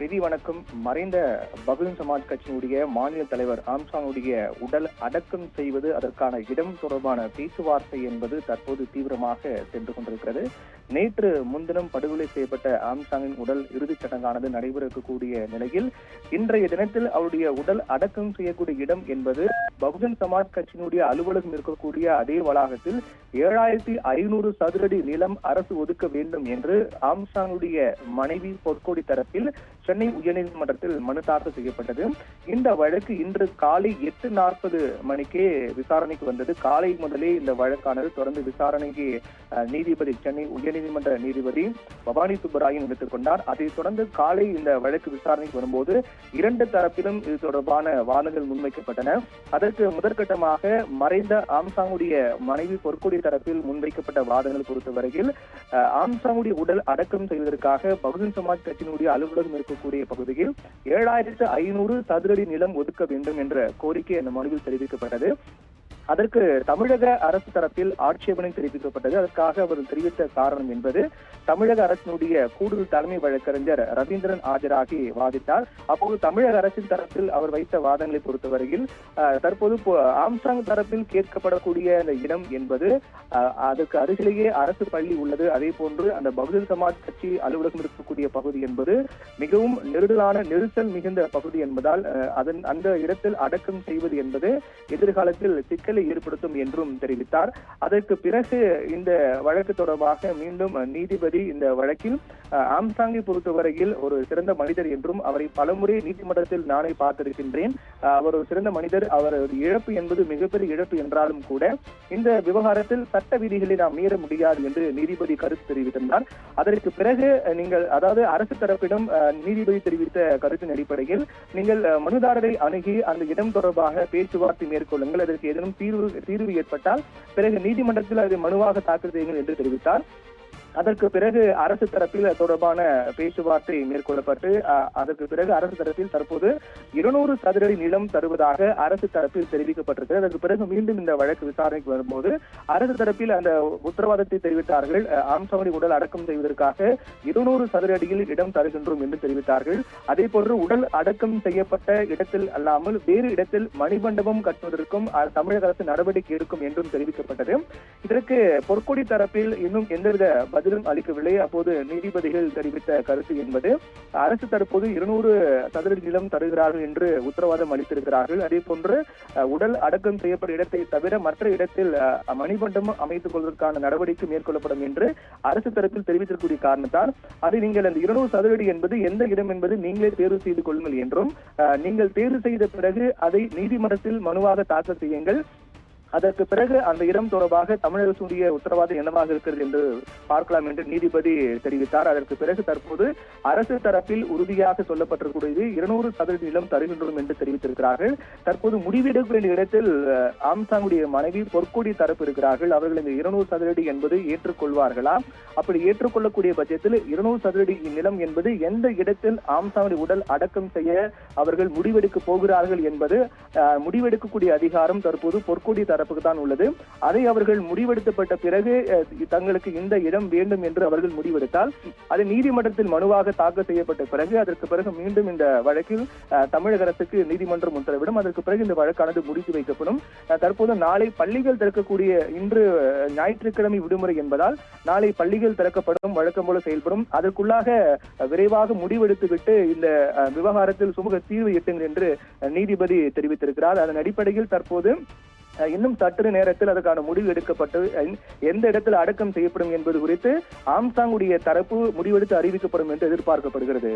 பிரதி வணக்கம். மறைந்த பகுஜன் சமாஜ் கட்சியினுடைய மாநில தலைவர் ஆம்ஸ்ட்ராங்குடைய உடல் அடக்கம் செய்வது, அதற்கான இடம் தொடர்பான பேச்சுவார்த்தை என்பது தற்போது தீவிரமாக சென்று கொண்டிருக்கிறது. நேற்று முன்தினம் படுகொலை செய்யப்பட்ட ஆம்ஸ்ட்ராங்கின் உடல் இறுதிச் சடங்கானது நடைபெற இருக்கக்கூடிய நிலையில் இன்றைய தினத்தில் அவருடைய உடல் அடக்கம் செய்யக்கூடிய இடம் என்பது பகுஜன் சமாஜ் கட்சியினுடைய அலுவலகம் இருக்கக்கூடிய அதே வளாகத்தில் 7500 சதுரடி நிலம் அரசு ஒதுக்க வேண்டும் என்று ஆம்ஸ்ட்ராங்குடைய மனைவி பொற்கோடி தரப்பில் சென்னை உயர்நீதிமன்றத்தில் மனு தாக்கல் செய்யப்பட்டது. இந்த வழக்கு இன்று காலை 8:40 மணிக்கே விசாரணைக்கு வந்தது. காலை முதலே இந்த வழக்கானது தொடர்ந்து விசாரணைக்கு நீதிபதி சென்னை உயர்நீதிமன்ற நீதிபதி பவானி சுப்பராயன் எடுத்துக் கொண்டார். அதைத் தொடர்ந்து காலை இந்த வழக்கு விசாரணைக்கு வரும்போது இரண்டு தரப்பிலும் இது தொடர்பான வாதங்கள் முன்வைக்கப்பட்டன. அதற்கு முதற்கட்டமாக மறைந்த ஆம்ஸ்ட்ராங்குடைய மனைவி பொற்கொடி தரப்பில் முன்வைக்கப்பட்ட வாதங்கள் பொறுத்தவரையில் ஆம்ஸ்ட்ராங்குடைய உடல் அடக்கம் செய்வதற்காக பகுஜன் சமாஜ் கட்சியினுடைய அலுவலகம் இருக்கக்கூடிய பகுதியில் 7500 சதுரடி நிலம் ஒதுக்க வேண்டும் என்ற கோரிக்கை அந்த மனுவில் தெரிவிக்கப்பட்டது. அதற்கு தமிழக அரசு தரப்பில் ஆட்சேபனை தெரிவிக்கப்பட்டது. அதற்காக அவர் தெரிவித்த காரணம் என்பது, தமிழக அரசினுடைய கூடுதல் தலைமை வழக்கறிஞர் ரவீந்திரன் ஆஜராகி வாதிட்டார். அப்போது தமிழக அரசின் தரப்பில் அவர் வைத்த வாதங்களை பொறுத்தவரையில் தற்போது ஆம்ஸ்ட்ராங் தரப்பில் கேட்கப்படக்கூடிய அந்த இடம் என்பது அதற்கு அருகிலேயே அரசு பள்ளி உள்ளது. அதே போன்று அந்த பகுஜன் சமாஜ் கட்சி அலுவலகம் இருக்கக்கூடிய பகுதி என்பது மிகவும் நெரிசல் மிகுந்த பகுதி என்பதால் அந்த இடத்தில் அடக்கம் செய்வது என்பது எதிர்காலத்தில் சிக்கலை ஏற்படுத்தும் என்றும் தெரிவித்தார். அதற்கு பிறகு இந்த வழக்கு தொடர்பாக மீண்டும் நீதிபதி இந்த வழக்கில் ஆம்ஸ்ட்ராங்கை பொறுத்தவரையில் ஒரு சிறந்த மனிதர் என்றும், அவரை பலமுறை நீதிமன்றத்தில் நானே பார்த்திருக்கின்றேன், அவர் ஒரு சிறந்த மனிதர், அவர் இழப்பு என்பது மிகப்பெரிய இழப்பு என்றாலும் கூட இந்த விவகாரத்தில் சட்ட விதிகளை நாம் மீற முடியாது என்று நீதிபதி கருத்து தெரிவித்திருந்தார். அதற்கு பிறகு நீங்கள் அதாவது அரசு தரப்பிடம் நீதிபதி தெரிவித்த கருத்தின் அடிப்படையில் நீங்கள் மனுதாரரை அணுகி அந்த இடம் தொடர்பாக பேச்சுவார்த்தை மேற்கொள்ளுங்கள், அதற்கு ஏதேனும் தீர்வு ஏற்பட்டால் பிறகு நீதிமன்றத்தில் அதை மனுவாக தாக்கல் செய்யுங்கள் என்று தெரிவித்தார். அதற்கு பிறகு அரசு தரப்பில் தொடர்பான பேச்சுவார்த்தை மேற்கொள்ளப்பட்டு அதற்கு பிறகு அரசு தரப்பில் தற்போது 200 சதுரடி நிலம் தருவதாக அரசு தரப்பில் தெரிவிக்கப்பட்டிருக்கிறது. அதற்கு பிறகு மீண்டும் இந்த வழக்கு விசாரணைக்கு வரும்போது அரசு தரப்பில் அந்த உத்தரவாதத்தை தெரிவித்தார்கள். ஆம்ஸ்ட்ராங்கை உடல் அடக்கம் செய்வதற்காக 200 சதுரடியில் இடம் தருகின்றோம் என்று தெரிவித்தார்கள். அதே போன்று உடல் அடக்கம் செய்யப்பட்ட இடத்தில் அல்லாமல் வேறு இடத்தில் மணிமண்டபம் கட்டுவதற்கும் தமிழக அரசு நடவடிக்கை எடுக்கும் என்றும் தெரிவிக்கப்பட்டது. இதற்கு பொற்கொடி தரப்பில் இன்னும் எந்தவித பதிலும் அளிக்கவில்லை. அப்போது நீதிபதிகள் தெரிவித்த கருத்து என்பது, அரசு தற்போது 200 சதுரடி நிலம் தருகிறார்கள் என்று உத்தரவாதம் அளித்திருக்கிறார்கள். அதே போன்று உடல் அடக்கம் செய்யப்பட்ட இடத்தை தவிர மற்ற இடத்தில் மணிமண்டபம் அமைத்துக் கொள்வதற்கான நடவடிக்கை மேற்கொள்ளப்படும் என்று அரசு தரப்பில் தெரிவித்திருக்கூடிய காரணத்தால் அதை நீங்கள் அந்த 200 சதுரடி என்பது எந்த இடம் என்பது நீங்களே தேர்வு செய்து கொள்ளுங்கள் என்றும், நீங்கள் தேர்வு செய்த பிறகு அதை நீதிமன்றத்தில் மனுவாக தாக்கல் செய்யுங்கள், அதற்கு பிறகு அந்த இடம் தொடர்பாக தமிழக அரசுடைய உத்தரவாதம் என்னவாக இருக்கிறது என்று பார்க்கலாம் என்று நீதிபதி தெரிவித்தார். அதற்கு பிறகு தற்போது அரசு தரப்பில் உறுதியாக சொல்லப்பட்டிருக்கிறது 200 சதுரடி நிலம் தருகின்றோம் என்று தெரிவித்திருக்கிறார்கள். தற்போது முடிவெடுக்க வேண்டிய இடத்தில் ஆம்ஸ்ட்ராங்குடைய மனைவி பொற்கொடி தரப்பு இருக்கிறார்கள். அவர்கள் இந்த 200 சதுரடி என்பது ஏற்றுக்கொள்வார்களா? அப்படி ஏற்றுக்கொள்ளக்கூடிய பட்சத்தில் 200 சதுரடி நிலம் என்பது எந்த இடத்தில் ஆம்ஸ்ட்ராங்குடைய உடல் அடக்கம் செய்ய அவர்கள் முடிவெடுக்க போகிறார்கள் என்பது முடிவெடுக்கக்கூடிய அதிகாரம் தற்போது பொற்கொடி தரப்புக்கு தான் உள்ளது. அதை அவர்கள் முடிவெடுக்கப்பட்ட பிறகு தங்களுக்கு இந்த இடம் வேண்டும் என்று அவர்கள் முடிவெடுத்தால் அது நீதிமன்றத்தில் மனுவாக தாக்கல் செய்யப்பட்ட பிறகு அதற்கு பிறகு மீண்டும் இந்த வழக்கில் தமிழக அரசுக்கு நீதிமன்றம் உத்தரவிடும். அதற்கு பிறகு இந்த வழக்கானது முடித்து வைக்கப்படும். தற்போது நாளை பள்ளிகள் திறக்கக்கூடிய, இன்று ஞாயிற்றுக்கிழமை விடுமுறை என்பதால் நாளை பள்ளிகள் திறக்கப்படும், வழக்கம் போல செயல்படும். அதற்குள்ளாக விரைவாக முடிவெடுத்துவிட்டு இந்த விவகாரத்தில் சுமூக தீர்வு எட்டுங்கள் என்று நீதிபதி தெரிவித்திருக்கிறார். அதன் அடிப்படையில் தற்போது இன்னும் சற்று நேரத்தில் அதற்கான முடிவு எடுக்கப்பட்டு எந்த இடத்தில் அடக்கம் செய்யப்படும் என்பது குறித்து ஆம்ஸ்ட்ராங்குடைய தரப்பு முடிவெடுத்து அறிவிக்கப்படும் என்று எதிர்பார்க்கப்படுகிறது.